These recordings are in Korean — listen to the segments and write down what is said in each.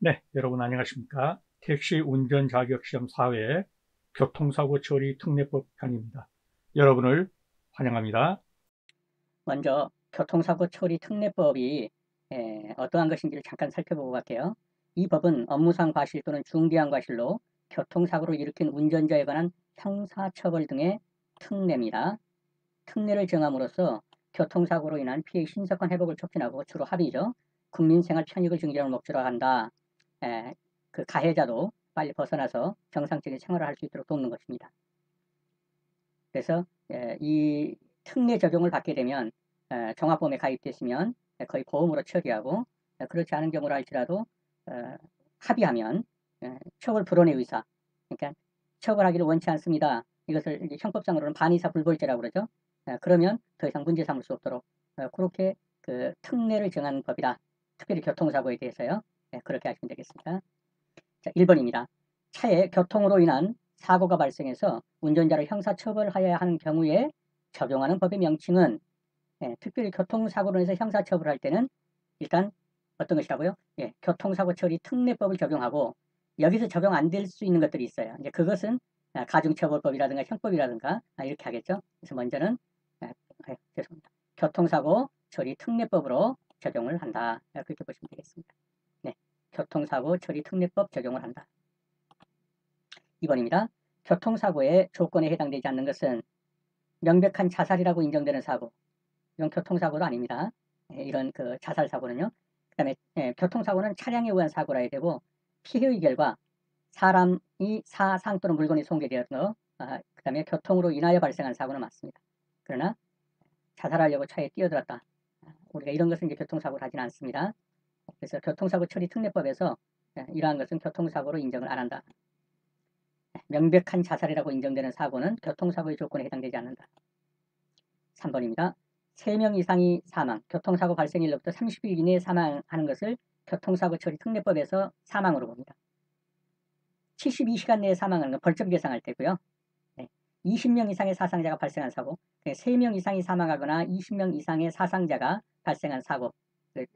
네, 여러분 안녕하십니까? 택시 운전 자격 시험 4회 교통사고 처리 특례법 편입니다. 여러분을 환영합니다. 먼저 교통사고 처리 특례법이 어떠한 것인지를 잠깐 살펴보고 갈게요. 이 법은 업무상 과실 또는 중대한 과실로 교통사고를 일으킨 운전자에 관한 형사처벌 등의 특례입니다. 특례를 정함으로써 교통사고로 인한 피해의 신속한 회복을 촉진하고 주로 합의죠. 국민생활 편익을 증진하는 목적으로 한다. 에, 그 가해자도 빨리 벗어나서 정상적인 생활을 할 수 있도록 돕는 것입니다. 그래서 이 특례 적용을 받게 되면 종합보험에 가입됐으면 거의 보험으로 처리하고, 그렇지 않은 경우라 할지라도 합의하면 처벌 불원의 의사, 그러니까 처벌하기를 원치 않습니다. 이것을 이제 형법상으로는 반의사 불벌죄라고 그러죠. 그러면 더 이상 문제 삼을 수 없도록 그렇게 그 특례를 정한 법이다. 특별히 교통사고에 대해서요. 그렇게 하시면 되겠습니다. 자, 1번입니다. 차에 교통으로 인한 사고가 발생해서 운전자를 형사처벌하여야 하는 경우에 적용하는 법의 명칭은, 특별히 교통사고로 인해서 형사처벌할 때는 일단 어떤 것이라고요? 교통사고 처리 특례법을 적용하고, 여기서 적용 안 될 수 있는 것들이 있어요. 이제 그것은 가중처벌법이라든가 형법이라든가 이렇게 하겠죠. 그래서 먼저는 죄송합니다. 교통사고 처리 특례법으로 적용을 한다. 그렇게 보시면 되겠습니다. 네, 교통사고 처리 특례법 적용을 한다. 2번입니다. 교통사고의 조건에 해당되지 않는 것은 명백한 자살이라고 인정되는 사고, 이건 교통사고도 아닙니다. 이런 그 자살사고는요. 그 다음에 교통사고는 차량에 의한 사고라 해야 되고, 피해의 결과 사람이 사상 또는 물건이 손괴되는 거, 그 다음에 교통으로 인하여 발생한 사고는 맞습니다. 그러나 자살하려고 차에 뛰어들었다, 우리가 이런 것은 이제 교통사고를 하지는 않습니다. 그래서 교통사고 처리 특례법에서 이러한 것은 교통사고로 인정을 안 한다. 명백한 자살이라고 인정되는 사고는 교통사고의 조건에 해당되지 않는다. 3번입니다. 3명 이상이 사망, 교통사고 발생일로부터 30일 이내에 사망하는 것을 교통사고 처리 특례법에서 사망으로 봅니다. 72시간 내에 사망하는 건 벌점 예상할 때고요. 20명 이상의 사상자가 발생한 사고, 3명 이상이 사망하거나 20명 이상의 사상자가 발생한 사고,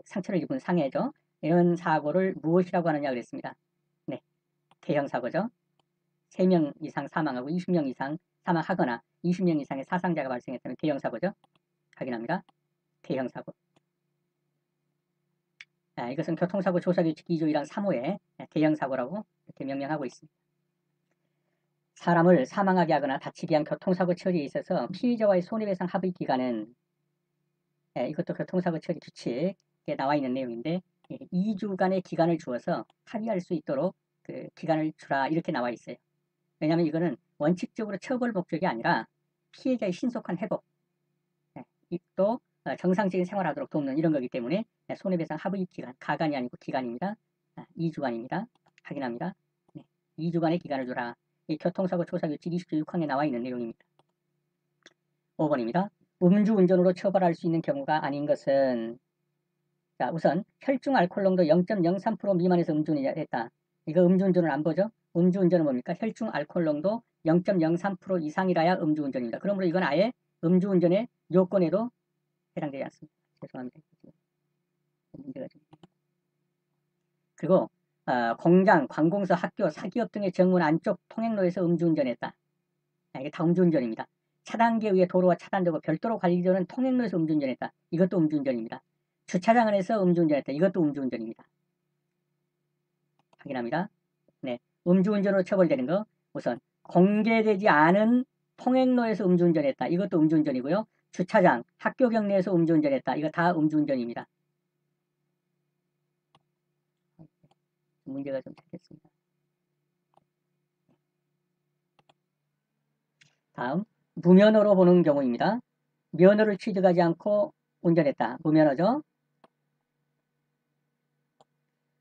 상처를 입은 상해죠. 이런 사고를 무엇이라고 하느냐 그랬습니다. 네, 대형사고죠. 3명 이상 사망하고 20명 이상 사망하거나 20명 이상의 사상자가 발생했다면 대형사고죠. 확인합니다. 대형사고. 이것은 교통사고 조사규칙 2조 1항 3호에 대형사고라고 이렇게 명명하고 있습니다. 사람을 사망하게 하거나 다치게 한 교통사고 처리에 있어서 피해자와의 손해배상 합의 기간은, 이것도 교통사고 처리 규칙에 나와 있는 내용인데, 2주간의 기간을 주어서 합의할 수 있도록 그 기간을 주라 이렇게 나와 있어요. 왜냐하면 이거는 원칙적으로 처벌 목적이 아니라 피해자의 신속한 회복, 또 정상적인 생활하도록 돕는 이런 거기 때문에 손해배상 합의 기간, 가간이 아니고 기간입니다. 2주간입니다. 확인합니다. 2주간의 기간을 주라. 이 교통사고 조사규칙 20조 6항에 나와 있는 내용입니다. 5번입니다. 음주운전으로 처벌할 수 있는 경우가 아닌 것은, 자, 우선 혈중 알코올 농도 0.03% 미만에서 음주운전했다. 이거 음주운전을 안 보죠? 음주운전은 뭡니까? 혈중 알코올 농도 0.03% 이상이라야 음주운전입니다. 그러므로 이건 아예 음주운전의 요건에도 해당되지 않습니다. 죄송합니다. 문제가 좀. 그리고 공장, 관공서, 학교, 사기업 등의 정문 안쪽 통행로에서 음주운전했다. 이게 다 음주운전입니다. 차단기에 의해 도로가 차단되고 별도로 관리되는 통행로에서 음주운전했다. 이것도 음주운전입니다. 주차장 안에서 음주운전했다. 이것도 음주운전입니다. 확인합니다. 네, 음주운전으로 처벌되는 거, 우선 공개되지 않은 통행로에서 음주운전했다. 이것도 음주운전이고요. 주차장, 학교 경내에서 음주운전했다. 이거 다 음주운전입니다. 문제가 좀 생겼습니다. 다음, 무면허로 보는 경우입니다. 면허를 취득하지 않고 운전했다. 무면허죠.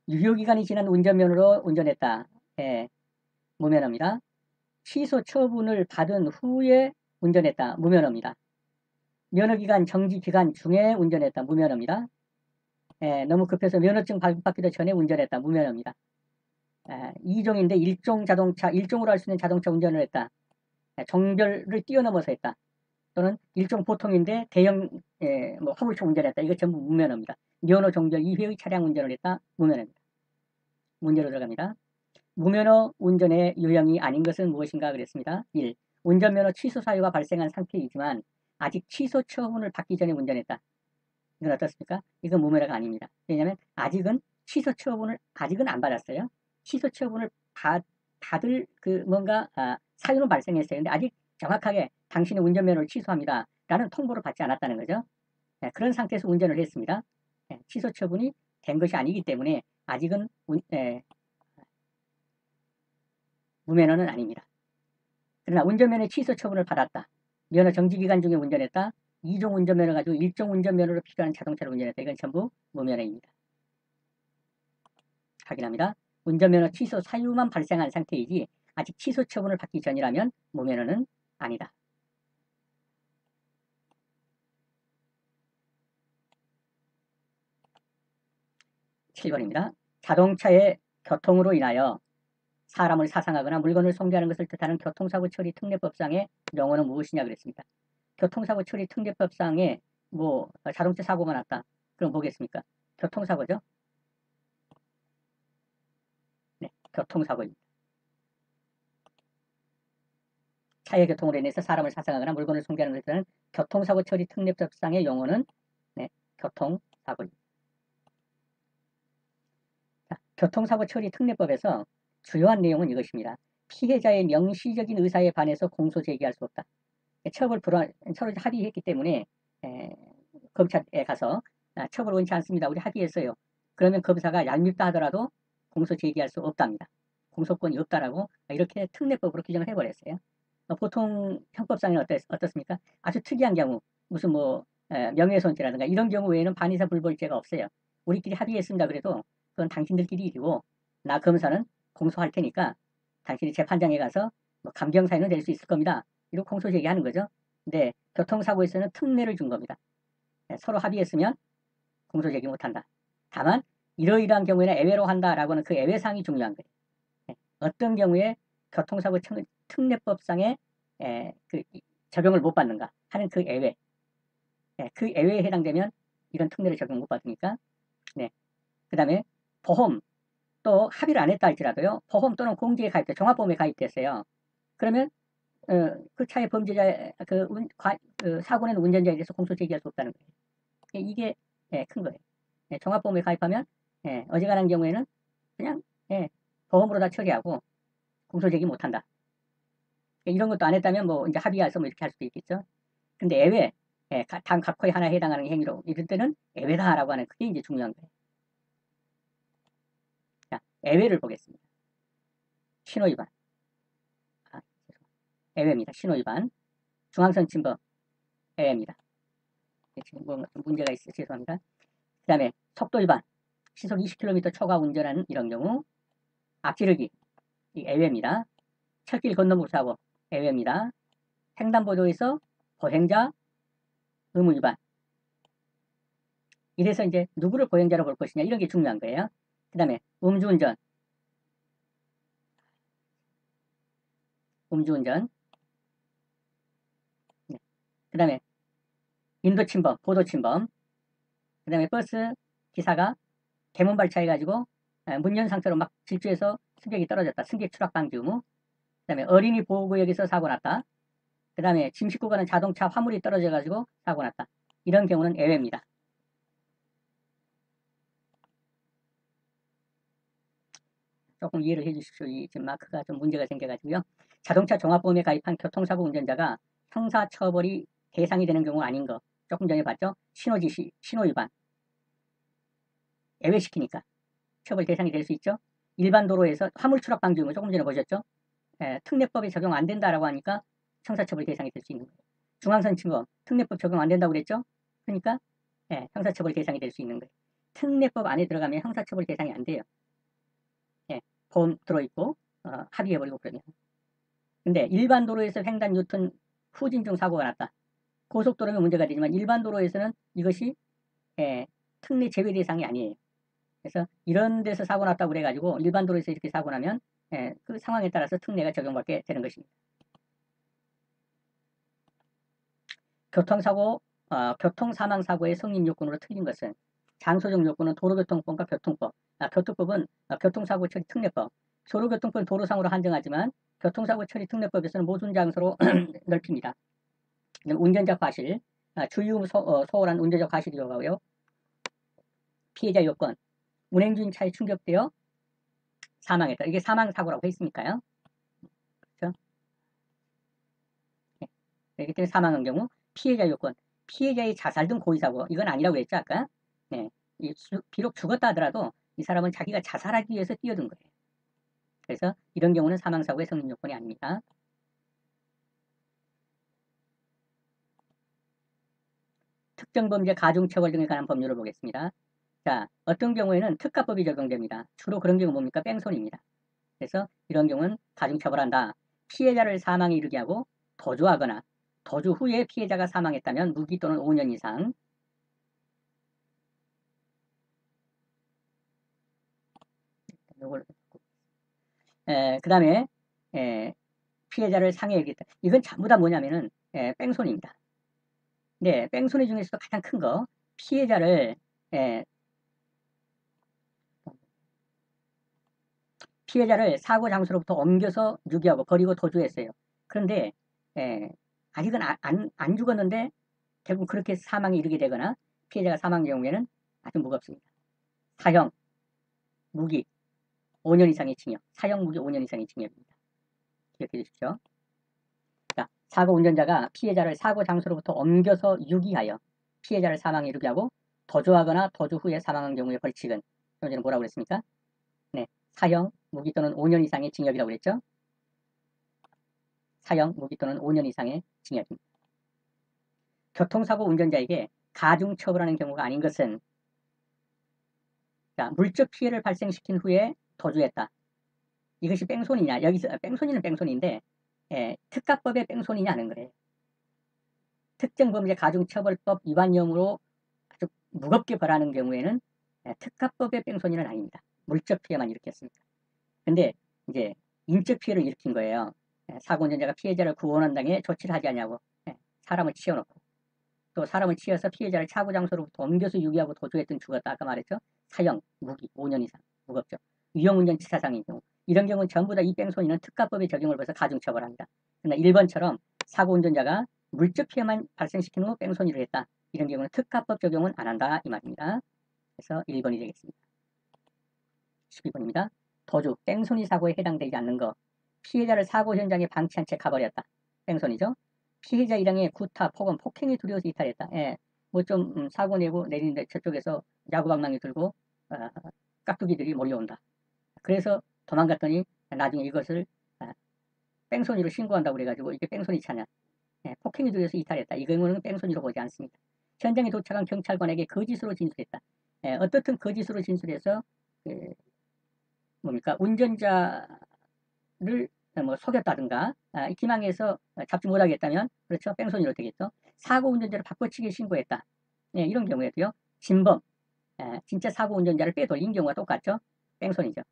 유효기간이 지난 운전면허로 운전했다. 무면허입니다. 취소 처분을 받은 후에 운전했다. 무면허입니다. 면허기간 정지기간 중에 운전했다. 무면허입니다. 너무 급해서 면허증 발급받기도 전에 운전했다. 무면허입니다. 2종인데 1종으로 할 수 있는 자동차 운전을 했다. 종별을 뛰어넘어서 했다. 또는 일종 보통인데 대형 화물차 운전했다. 이거 전부 무면허입니다. 면허 종별 이외의 차량 운전을 했다. 무면허입니다. 문제로 들어갑니다. 무면허 운전의 유형이 아닌 것은 무엇인가 그랬습니다. 1. 운전면허 취소 사유가 발생한 상태이지만 아직 취소 처분을 받기 전에 운전했다. 이건 어떻습니까? 이건 무면허가 아닙니다. 왜냐하면 아직은 취소 처분을 아직은 안 받았어요. 취소 처분을 받을 뭔가 사유는 발생했어요. 근데 아직 정확하게 당신의 운전면허를 취소합니다. 라는 통보를 받지 않았다는 거죠. 그런 상태에서 운전을 했습니다. 취소 처분이 된 것이 아니기 때문에 아직은 무면허는 아닙니다. 그러나 운전면허 취소 처분을 받았다. 면허 정지 기간 중에 운전했다. 2종 운전면허 가지고 1종 운전면허로 필요한 자동차를 운전했다. 이건 전부 무면허입니다. 확인합니다. 운전면허 취소 사유만 발생한 상태이지 아직 취소 처분을 받기 전이라면 무면허는 아니다. (7번입니다) 자동차의 교통으로 인하여 사람을 사상하거나 물건을 손괴하는 것을 뜻하는 교통사고 처리 특례법상의 용어는 무엇이냐 그랬습니다. 교통사고 처리 특례법상에 자동차 사고가 났다. 그럼 뭐겠습니까? 교통사고죠. 네, 교통사고입니다. 차의 교통으로 인해서 사람을 사상하거나 물건을 손괴하는 것을 뜻하는 교통사고 처리 특례법상의 용어는 교통사고입니다. 자, 교통사고 처리 특례법에서 주요한 내용은 이것입니다. 피해자의 명시적인 의사에 반해서 공소 제기할 수 없다. 서로 합의했기 때문에 검찰에 가서 처벌 원치 않습니다. 우리 합의했어요. 그러면 검사가 얄밉다 하더라도 공소 제기할 수 없답니다. 공소권이 없다라고 이렇게 특례법으로 규정을 해버렸어요. 보통 형법상에는 어떻습니까? 아주 특이한 경우 무슨 명예훼손죄라든가 이런 경우 외에는 반의사 불벌죄가 없어요. 우리끼리 합의했습니다. 그래도 그건 당신들끼리 일이고 나 검사는 공소할 테니까 당신이 재판장에 가서 감경사유는 낼 수 있을 겁니다. 이렇게 공소 제기하는 거죠. 근데 교통사고에서는 특례를 준 겁니다. 서로 합의했으면 공소 제기 못한다. 다만 이러이러한 경우에는 예외로 한다라고 하는 그 예외사항이 중요한 거예요. 어떤 경우에 교통사고 특례법상에 적용을 못 받는가 하는 그 예외. 그 예외에 해당되면 이런 특례를 적용 못 받으니까. 그 다음에 보험 또 합의를 안 했다 할지라도요. 보험 또는 공제에 가입돼 종합보험에 가입됐어요. 그러면 그 차의 범죄자 사고 낸 운전자에 대해서 공소 제기할 수 없다는 거예요. 이게 큰 거예요. 종합보험에 가입하면 어지간한 경우에는 그냥 보험으로 다 처리하고 공소 제기 못한다. 이런 것도 안 했다면 이제 합의해서 이렇게 할 수도 있겠죠. 근데 예외, 다음 각호의 하나에 해당하는 행위로 이럴 때는 예외다라고 하는 그게 이제 중요한 거예요. 자, 예외를 보겠습니다. 신호위반. 예외입니다. 신호위반. 중앙선 침범. 예외입니다. 지금 문제가 있어요. 죄송합니다. 그 다음에 속도위반. 시속 20km 초과 운전하는 이런 경우. 앞지르기. 예외입니다. 철길 건너물 사고. 예외입니다. 횡단보도에서 보행자 의무위반. 이래서 이제 누구를 보행자로 볼 것이냐 이런 게 중요한 거예요. 그 다음에 음주운전. 그 다음에 인도침범, 보도침범. 그 다음에 버스 기사가 대문 발차해가지고 문연 상태로 막 질주해서 승객이 떨어졌다. 승객 추락 방지 의무. 그 다음에 어린이 보호구역에서 사고 났다. 그 다음에 짐 싣고 가는 자동차 화물이 떨어져가지고 사고 났다. 이런 경우는 예외입니다. 조금 이해를 해주십시오. 지금 마크가 좀 문제가 생겨가지고요. 자동차 종합보험에 가입한 교통사고 운전자가 형사처벌이 대상이 되는 경우가 아닌 거. 조금 전에 봤죠? 신호지시, 신호위반. 예외시키니까 처벌 대상이 될 수 있죠. 일반 도로에서 화물 추락 방지 의무 조금 전에 보셨죠? 특례법에 적용 안 된다라고 하니까 형사처벌 대상이 될 수 있는 거예요. 중앙선 침범 특례법 적용 안 된다고 그랬죠? 그러니까 형사처벌 대상이 될 수 있는 거예요. 특례법 안에 들어가면 형사처벌 대상이 안 돼요. 보험 들어있고 합의해버리고 그러면. 근데 일반 도로에서 횡단 유턴 후진 중 사고가 났다. 고속도로면 문제가 되지만 일반 도로에서는 이것이 특례 제외 대상이 아니에요. 그래서 이런 데서 사고 났다고 그래가지고 일반 도로에서 이렇게 사고 나면 그 상황에 따라서 특례가 적용받게 되는 것입니다. 교통사망사고의 성립 요건으로 틀린 것은 장소적 요건은 도로교통법과 교통법. 교통법은 교통사고 처리 특례법. 도로교통법은 도로상으로 한정하지만 교통사고 처리 특례법에서는 모든 장소로 넓힙니다. 운전자 과실, 주유 소홀한 운전자 과실이 요구하고요. 피해자 요건, 운행 중인 차에 충격되어 사망했다. 이게 사망사고라고 했으니까요. 그렇죠? 네. 그렇기 때문에 사망한 경우 피해자 요건, 피해자의 자살 등 고의사고, 이건 아니라고 했죠 아까. 네. 비록 죽었다 하더라도 이 사람은 자기가 자살하기 위해서 뛰어든 거예요. 그래서 이런 경우는 사망사고의 성립 요건이 아닙니다. 특정범죄 가중처벌 등에 관한 법률을 보겠습니다. 자, 어떤 경우에는 특가법이 적용됩니다. 주로 그런 경우 뭡니까? 뺑소니입니다. 그래서 이런 경우는 가중처벌한다. 피해자를 사망에 이르게 하고 도주하거나 도주 후에 피해자가 사망했다면 무기 또는 5년 이상. 그 다음에 피해자를 상해에 이르겠다. 이건 전부 다 뭐냐면은 뺑소니입니다. 네, 뺑소니 중에서도 가장 큰 거 피해자를 사고 장소로부터 옮겨서 유기하고 버리고 도주했어요. 그런데 아직은 안 죽었는데 결국 그렇게 사망에 이르게 되거나 피해자가 사망의 경우에는 아주 무겁습니다. 사형, 무기, 5년 이상의 징역. 사형, 무기, 5년 이상의 징역입니다. 기억해 주십시오. 자, 사고 운전자가 피해자를 사고 장소로부터 옮겨서 유기하여 피해자를 사망에 이르게 하고 도주하거나 도주 후에 사망한 경우의 벌칙은 좀 전에 뭐라고 그랬습니까? 네, 사형, 무기 또는 5년 이상의 징역이라고 그랬죠? 사형, 무기 또는 5년 이상의 징역입니다. 교통사고 운전자에게 가중처벌하는 경우가 아닌 것은 자, 물적 피해를 발생시킨 후에 도주했다. 이것이 뺑소니냐? 여기서 뺑소니는 뺑소니인데 특가법의 뺑소니냐는 거예요. 특정범죄 가중처벌법 위반형으로 아주 무겁게 벌하는 경우에는 특가법의 뺑소니는 아닙니다. 물적 피해만 일으켰습니다. 근데 이제 인적 피해를 일으킨 거예요. 사고 운전자가 피해자를 구원한 당에 조치를 하지 않냐고 사람을 치워놓고 또 사람을 치여서 피해자를 사고 장소로부터 옮겨서 유기하고 도주했던 죽었다. 아까 말했죠. 사형, 무기, 5년 이상. 무겁죠. 위험운전 치사상의 경우. 이런 경우는 전부 다 이 뺑소니는 특가법의 적용을 벌써 가중처벌합니다. 그러나 1번처럼 사고 운전자가 물적 피해만 발생시킨 후 뺑소니를 했다. 이런 경우는 특가법 적용은 안 한다. 이 말입니다. 그래서 1번이 되겠습니다. 12번입니다. 도주, 뺑소니 사고에 해당되지 않는 거. 피해자를 사고 현장에 방치한 채 가버렸다. 뺑소니죠. 피해자 일행의 구타, 폭언, 폭행에 두려워서 이탈했다. 뭐 좀 사고 내고 내리는데 저쪽에서 야구방망이 들고 깍두기들이 몰려온다. 그래서 도망갔더니 나중에 이것을 뺑소니로 신고한다고 그래가지고 이게 뺑소니 차냐. 폭행에 두려워서 이탈했다. 이 경우는 뺑소니로 보지 않습니다. 현장에 도착한 경찰관에게 거짓으로 진술했다. 어떻든 거짓으로 진술해서 뭡니까 운전자를 뭐 속였다든가 기망해서 잡지 못하겠다면 그렇죠 뺑소니로 되겠죠. 사고 운전자를 바꿔치기 신고했다. 이런 경우에도요 진범 진짜 사고 운전자를 빼돌린 경우가 똑같죠. 뺑소니죠.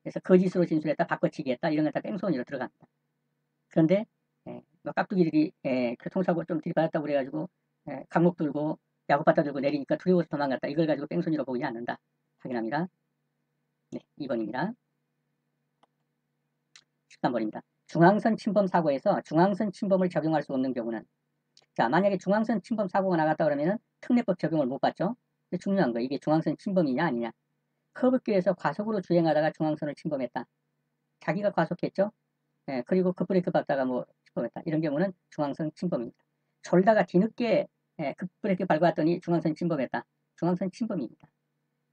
그래서 거짓으로 진술했다 바꿔치기 했다 이런 건 다 뺑소니로 들어갑니다. 그런데 뭐 깍두기들이 교통사고 좀 들이받았다고 그래가지고 강목 들고 야구바타 들고 내리니까 두려워서 도망갔다. 이걸 가지고 뺑소니로 보지 않는다. 확인합니다. 네, 2번입니다. 13번입니다. 중앙선 침범 사고에서 중앙선 침범을 적용할 수 없는 경우는 자 만약에 중앙선 침범 사고가 나갔다 그러면은 특례법 적용을 못 받죠. 근데 중요한 거 이게 중앙선 침범이냐 아니냐. 커브길에서 과속으로 주행하다가 중앙선을 침범했다. 자기가 과속했죠. 그리고 급브레이크 밟다가 뭐 침범했다. 이런 경우는 중앙선 침범입니다. 졸다가 뒤늦게 급브레이크 밟았더니 중앙선 침범했다. 중앙선 침범입니다.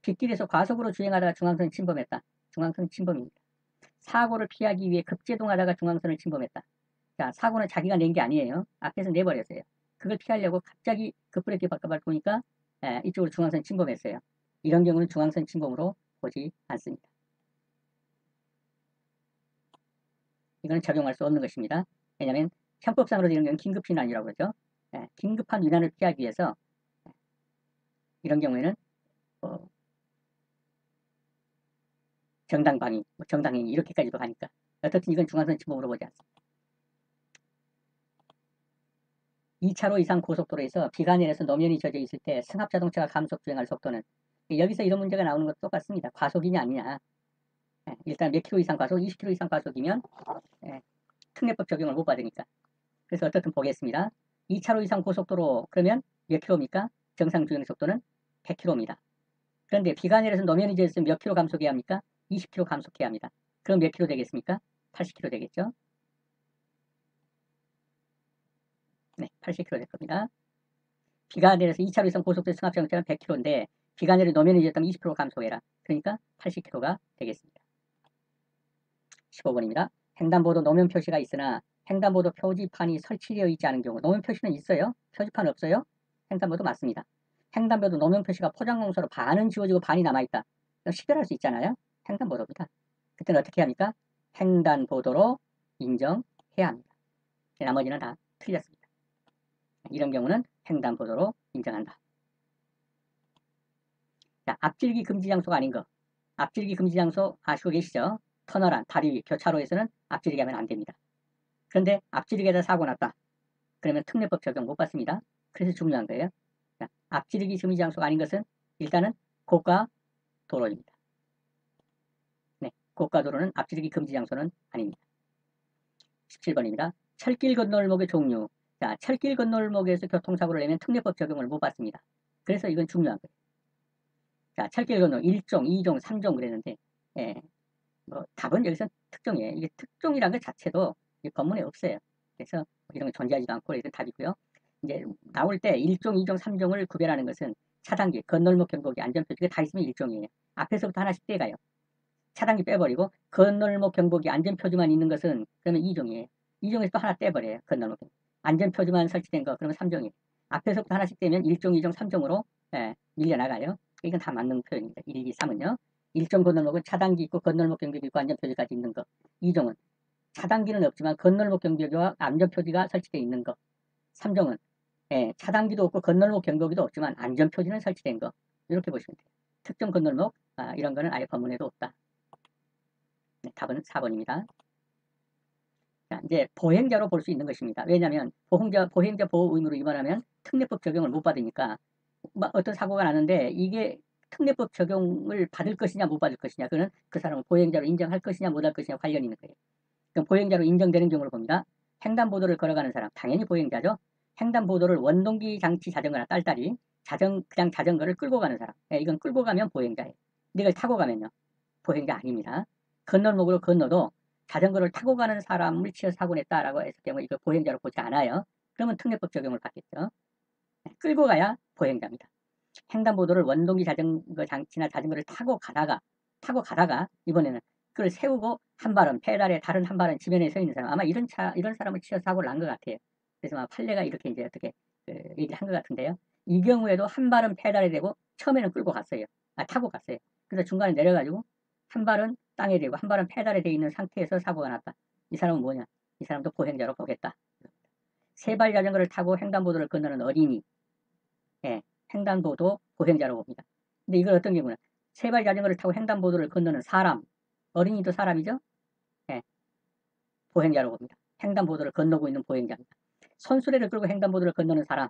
빗길에서 과속으로 주행하다가 중앙선 침범했다. 중앙선 침범입니다. 사고를 피하기 위해 급제동하다가 중앙선을 침범했다. 자, 사고는 자기가 낸 게 아니에요. 앞에서 내버렸어요. 그걸 피하려고 갑자기 급브레이크 밟으니까 이쪽으로 중앙선 침범했어요. 이런 경우는 중앙선 침범으로 보지 않습니다. 이거는 적용할 수 없는 것입니다. 왜냐하면 형법상으로 이런 경우는 긴급避난이라고 그러죠. 긴급한 위난을 피하기 위해서 이런 경우에는 정당방위, 정당행위 이렇게까지도 가니까 어떻든 이건 중앙선 침범으로 보지 않습니다. 2차로 이상 고속도로에서 비가 내려서 노면이 젖어 있을 때 승합자동차가 감속 주행할 속도는 여기서 이런 문제가 나오는 것도 똑같습니다. 과속이냐 아니냐. 일단 몇 킬로 이상 과속, 20킬로 이상 과속이면 특례법 적용을 못 받으니까. 그래서 어떻든 보겠습니다. 2차로 이상 고속도로 그러면 몇 킬로입니까? 정상 주행 속도는 100킬로입니다. 그런데 비가 내려서 노면이 졌으면 몇 킬로 감속해야 합니까? 20킬로 감속해야 합니다. 그럼 몇 킬로 되겠습니까? 80킬로 되겠죠? 네, 80킬로 될 겁니다. 비가 내려서 2차로 이상 고속도로 승합장차는 100킬로인데 비가 내려 노면이 졌다면 20킬로 감속해라. 그러니까 80킬로가 되겠습니다. 15번입니다. 횡단보도 노면 표시가 있으나 횡단보도 표지판이 설치되어 있지 않은 경우 노면 표시는 있어요. 표지판 없어요. 횡단보도 맞습니다. 횡단보도 노면 표시가 포장공사로 반은 지워지고 반이 남아있다. 식별할 수 있잖아요. 횡단보도입니다. 그때는 어떻게 합니까? 횡단보도로 인정해야 합니다. 나머지는 다 틀렸습니다. 이런 경우는 횡단보도로 인정한다. 자, 앞질기 금지 장소가 아닌 거. 앞질기 금지 장소 아시고 계시죠? 터널안, 다리 위, 교차로에서는 앞지르기 하면 안 됩니다. 그런데 앞지르기에다 사고 났다. 그러면 특례법 적용 못 받습니다. 그래서 중요한 거예요. 자, 앞지르기 금지 장소가 아닌 것은 일단은 고가 도로입니다. 네, 고가 도로는 앞지르기 금지 장소는 아닙니다. 17번입니다. 철길 건널목의 종류. 자, 철길 건널목에서 교통사고를 내면 특례법 적용을 못 받습니다. 그래서 이건 중요한 거예요. 자, 철길 건널 1종, 2종, 3종 그랬는데 답은 여기서 특종이에요. 이게 특종이란 것 자체도 법문에 없어요. 그래서 이런 거 존재하지도 않고 이런 답이고요. 이제 나올 때 1종, 2종, 3종을 구별하는 것은 차단기, 건널목 경보기, 안전표지가 다 있으면 1종이에요. 앞에서부터 하나씩 떼가요. 차단기 빼버리고 건널목 경보기, 안전표지만 있는 것은 그러면 2종이에요. 2종에서 또 하나 떼버려요. 건널목 경보기. 안전표지만 설치된 거 그러면 3종이에요. 앞에서부터 하나씩 떼면 1종, 2종, 3종으로 밀려나가요. 이건 다 맞는 표현입니다. 1, 2, 3은요. 1종 건널목은 차단기 있고 건널목 경보기 있고 안전표지까지 있는 거. 2종은 차단기는 없지만 건널목 경보기와 안전표지가 설치되어 있는 거. 3종은 차단기도 없고 건널목 경보기도 없지만 안전표지는 설치된 거. 이렇게 보시면 돼요. 특정 건널목 이런 거는 아예 법문에도 없다. 네, 답은 4번입니다. 자, 이제 보행자로 볼 수 있는 것입니다. 왜냐하면 보행자 보호 의무로 위반하면 특례법 적용을 못 받으니까 어떤 사고가 나는데 이게 특례법 적용을 받을 것이냐 못 받을 것이냐 그는 그 사람을 보행자로 인정할 것이냐 못 할 것이냐 관련이 있는 거예요. 그럼 보행자로 인정되는 경우를 봅니다. 횡단보도를 걸어가는 사람 당연히 보행자죠. 횡단보도를 원동기 장치 자전거나 딸딸이 그냥 자전거를 끌고 가는 사람 이건 끌고 가면 보행자예요. 근데 이걸 타고 가면요 보행자 아닙니다. 건널목으로 건너도 자전거를 타고 가는 사람을 치여 사고 냈다라고 했을 경우 이거 보행자로 보지 않아요. 그러면 특례법 적용을 받겠죠. 끌고 가야 보행자입니다. 횡단보도를 원동기 자전거 장치나 자전거를 타고 가다가 이번에는 그걸 세우고 한 발은 페달에 다른 한 발은 지면에 서 있는 사람 아마 이런 사람을 치여 사고를 난 것 같아요. 그래서 아마 판례가 이렇게 이제 어떻게 얘기를 한 것 같은데요. 이 경우에도 한 발은 페달에 대고 처음에는 끌고 갔어요. 타고 갔어요. 그래서 중간에 내려가지고 한 발은 땅에 대고 한 발은 페달에 대 있는 상태에서 사고가 났다. 이 사람은 뭐냐? 이 사람도 보행자로 보겠다. 세발 자전거를 타고 횡단보도를 건너는 어린이, 횡단보도 보행자로 봅니다. 근데 이걸 어떤 경우는 세발 자전거를 타고 횡단보도를 건너는 사람, 어린이도 사람이죠? 보행자로 봅니다. 횡단보도를 건너고 있는 보행자입니다. 손수레를 끌고 횡단보도를 건너는 사람,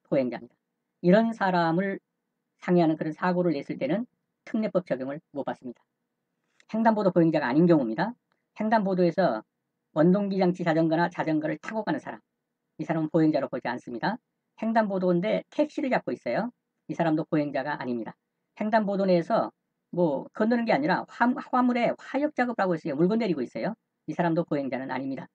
보행자입니다. 이런 사람을 상해하는 그런 사고를 냈을 때는 특례법 적용을 못 받습니다. 횡단보도 보행자가 아닌 경우입니다. 횡단보도에서 원동기 장치 자전거나 자전거를 타고 가는 사람, 이 사람은 보행자로 보지 않습니다. 횡단보도인데 택시를 잡고 있어요. 이 사람도 보행자가 아닙니다. 횡단보도 내에서 건너는 게 아니라 화물에 화역 작업을 하고 있어요. 물건 내리고 있어요. 이 사람도 보행자는 아닙니다.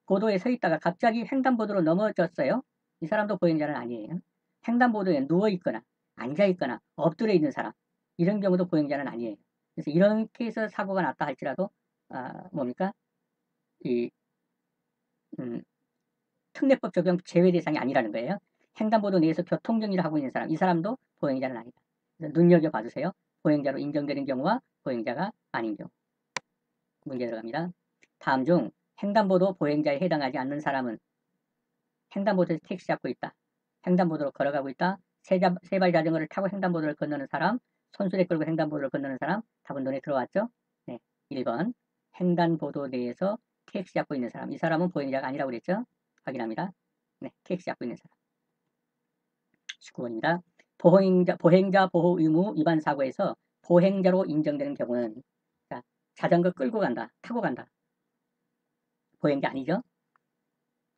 보도에 서 있다가 갑자기 횡단보도로 넘어졌어요. 이 사람도 보행자는 아니에요. 횡단보도에 누워있거나 앉아있거나 엎드려 있는 사람, 이런 경우도 보행자는 아니에요. 그래서 이렇게 해서 사고가 났다 할지라도 뭡니까? 특례법 적용 제외 대상이 아니라는 거예요. 횡단보도 내에서 교통정리를 하고 있는 사람, 이 사람도 보행자는 아니다. 그래서 눈여겨봐주세요. 보행자로 인정되는 경우와 보행자가 아닌 경우. 문제 들어갑니다. 다음 중 횡단보도 보행자에 해당하지 않는 사람은 횡단보도에서 택시 잡고 있다. 횡단보도로 걸어가고 있다. 세발 자전거를 타고 횡단보도를 건너는 사람, 손수레 끌고 횡단보도를 건너는 사람, 답은 눈에 들어왔죠? 네, 1번 횡단보도 내에서 택시 잡고 있는 사람, 이 사람은 보행자가 아니라고 그랬죠? 확인합니다. 네, 택시 잡고 있는 사람. 19번입니다. 보행자 보호 의무 위반 사고에서 보행자로 인정되는 경우는, 자, 자전거 끌고 간다, 타고 간다. 보행자 아니죠?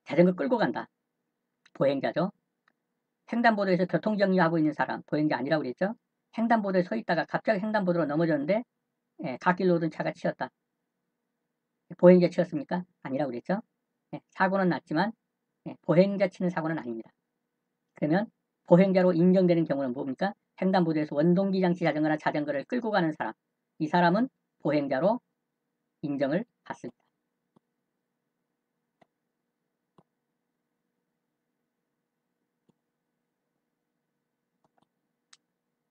자전거 끌고 간다. 보행자죠. 횡단보도에서 교통정리하고 있는 사람, 보행자 아니라고 그랬죠? 횡단보도에 서 있다가 갑자기 횡단보도로 넘어졌는데, 갓길로 오던 차가 치였다. 보행자 치였습니까? 아니라고 그랬죠? 사고는 났지만, 보행자 치는 사고는 아닙니다. 그러면 보행자로 인정되는 경우는 뭡니까? 횡단보도에서 원동기 장치 자전거나 자전거를 끌고 가는 사람. 이 사람은 보행자로 인정을 받습니다.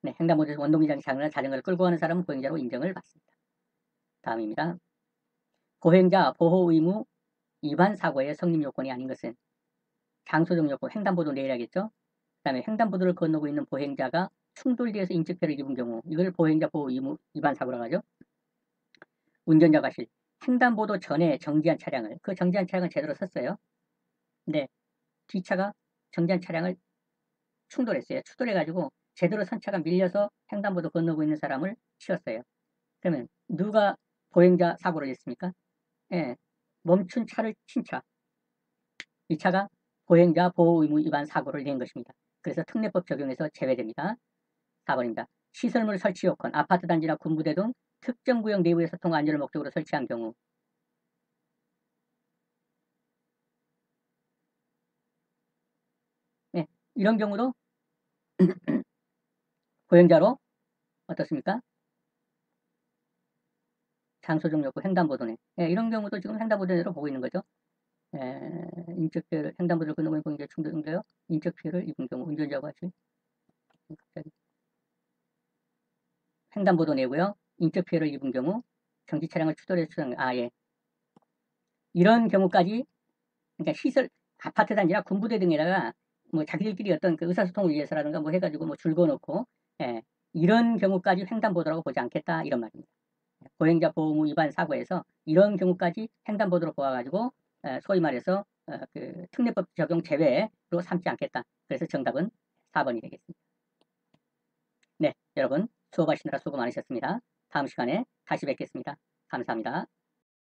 네, 횡단보도에서 원동기 장치 자전거나 자전거를 끌고 가는 사람은 보행자로 인정을 받습니다. 다음입니다. 보행자 보호 의무 위반 사고의 성립 요건이 아닌 것은 장소적 요건, 횡단보도 내려야겠죠? 그 다음에 횡단보도를 건너고 있는 보행자가 충돌되어서 인적피해를 입은 경우, 이걸 보행자 보호 의무 위반 사고라고 하죠. 운전자가 횡단보도 전에 정지한 차량을, 그 정지한 차량을 제대로 섰어요. 근데 뒷차가 정지한 차량을 충돌했어요. 충돌해가지고 제대로 선 차가 밀려서 횡단보도 건너고 있는 사람을 치었어요. 그러면 누가 보행자 사고를 했습니까? 멈춘 차를 친 차. 이 차가 보행자 보호 의무 위반 사고를 낸 것입니다. 그래서 특례법 적용에서 제외됩니다. 4번입니다. 시설물 설치 요건, 아파트 단지나 군부대 등 특정 구역 내부의 소통과 안전을 목적으로 설치한 경우, 이런 경우도 보행자로 어떻습니까? 장소적 요건, 횡단보도네. 이런 경우도 지금 횡단보도로 보고 있는 거죠. 인적 피해를, 횡단보도를 건너고 있는 보행자 충돌인데요. 인적 피해를 입은 경우, 운전자가 갑자기 횡단보도 내고요. 인적 피해를 입은 경우, 정지 차량을 추돌해서 이런 경우까지, 그러니까 시설, 아파트 단지나 군부대 등에다가 뭐 자기들끼리 어떤 그 의사소통을 위해서라든가 뭐 해가지고 뭐 줄 그어놓고, 이런 경우까지 횡단보도라고 보지 않겠다, 이런 말입니다. 보행자 보호의무 위반 사고에서 이런 경우까지 횡단보도로 보아가지고, 소위 말해서 그 특례법 적용 제외로 삼지 않겠다. 그래서 정답은 4번이 되겠습니다. 네, 여러분 수업하시느라 수고 많으셨습니다. 다음 시간에 다시 뵙겠습니다. 감사합니다.